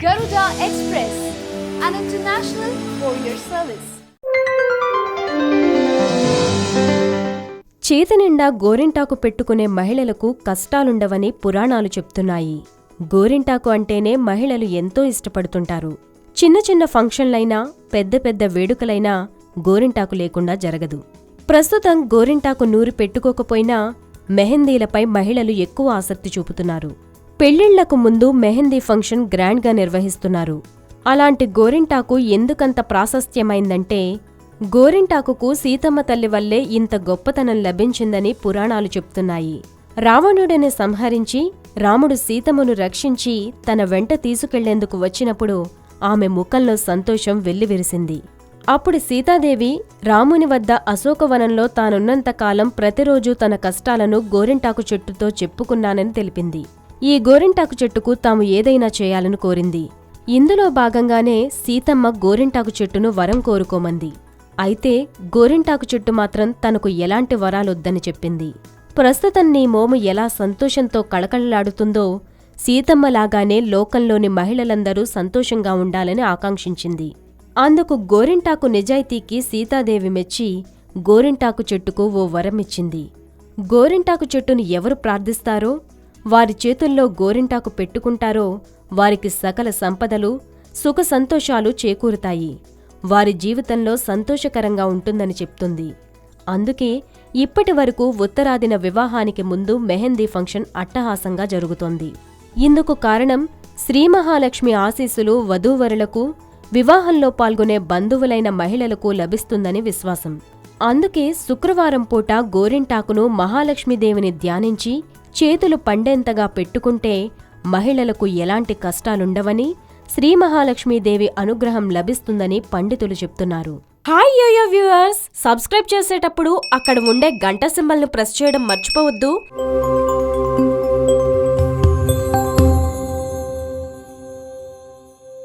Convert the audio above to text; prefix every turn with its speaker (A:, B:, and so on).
A: Garuda Express, an international courier service.
B: చేతినిండా గోరింటాకు పెట్టుకునే మహిళలకు కష్టాలుండవని పురాణాలు చెప్తున్నాయి. గోరింటాకు అంటేనే మహిళలు ఎంతో ఇష్టపడుతుంటారు. చిన్న చిన్న ఫంక్షన్లైనా పెద్ద పెద్ద వేడుకలైనా గోరింటాకు లేకుండా జరగదు. ప్రస్తుతం గోరింటాకు నూరి పెట్టుకోకపోయినా మెహందీలపై మహిళలు ఎక్కువ ఆసక్తి చూపుతున్నారు. పెళ్లిళ్లకు ముందు మెహందీ ఫంక్షన్ గ్రాండ్గా నిర్వహిస్తున్నారు. అలాంటి గోరింటాకు ఎందుకంత ప్రాశస్త్యమైందంటే గోరింటాకుకు సీతమ్మ తల్లి వల్లే ఇంత గొప్పతనం లభించిందని పురాణాలు చెప్తున్నాయి. రావణుడిని సంహరించి రాముడు సీతమ్మను రక్షించి తన వెంట తీసుకెళ్లేందుకు వచ్చినప్పుడు ఆమె ముఖంలో సంతోషం వెల్లివిరిసింది. అప్పుడు సీతాదేవి రాముని వద్ద అశోకవనంలో తానున్నంతకాలం ప్రతిరోజూ తన కష్టాలను గోరింటాకు చెట్టుతో చెప్పుకున్నానని తెలిపింది. ఈ గోరింటాకు చెట్టుకు తాము ఏదైనా చేయాలని కోరింది. ఇందులో భాగంగానే సీతమ్మ గోరింటాకు చెట్టును వరం కోరుకోమంది. అయితే గోరింటాకు చెట్టు మాత్రం తనకు ఎలాంటి వరాలొద్దని చెప్పింది. ప్రస్తుతం నీ మోము ఎలా సంతోషంతో కళకళలాడుతుందో సీతమ్మలాగానే లోకంలోని మహిళలందరూ సంతోషంగా ఉండాలని ఆకాంక్షించింది. అందుకు గోరింటాకు నిజాయితీకి సీతాదేవి మెచ్చి గోరింటాకు చెట్టుకు ఓ వరమిచ్చింది. గోరింటాకు చెట్టును ఎవరు ప్రార్థిస్తారో, వారి చేతుల్లో గోరింటాకు పెట్టుకుంటారో వారికి సకల సంపదలు, సుఖ సంతోషాలు చేకూరుతాయి. వారి జీవితంలో సంతోషకరంగా ఉంటుందని చెప్తుంది. అందుకే ఇప్పటి వరకు ఉత్తరాదిన వివాహానికి ముందు మెహందీ ఫంక్షన్ అట్టహాసంగా జరుగుతోంది. ఇందుకు కారణం శ్రీ మహాలక్ష్మి ఆశీస్సులు వధూవరులకు, వివాహంలో పాల్గొనే బంధువులైన మహిళలకు లభిస్తుందని విశ్వాసం. అందుకే శుక్రవారం పూట గోరింటాకును మహాలక్ష్మీదేవిని ధ్యానించి చేతులు పండేంతగా పెట్టుకుంటే మహిళలకు ఎలాంటి కష్టాలుండవని, శ్రీ మహాలక్ష్మీదేవి అనుగ్రహం లభిస్తుందని పండితులు చెప్తున్నారు. హాయ్ యోయో వ్యూవర్స్, సబ్స్క్రైబ్ చేసేటప్పుడు అక్కడ ఉండే గంట సింబల్ను ప్రెస్ చేయడం మర్చిపోవద్దు.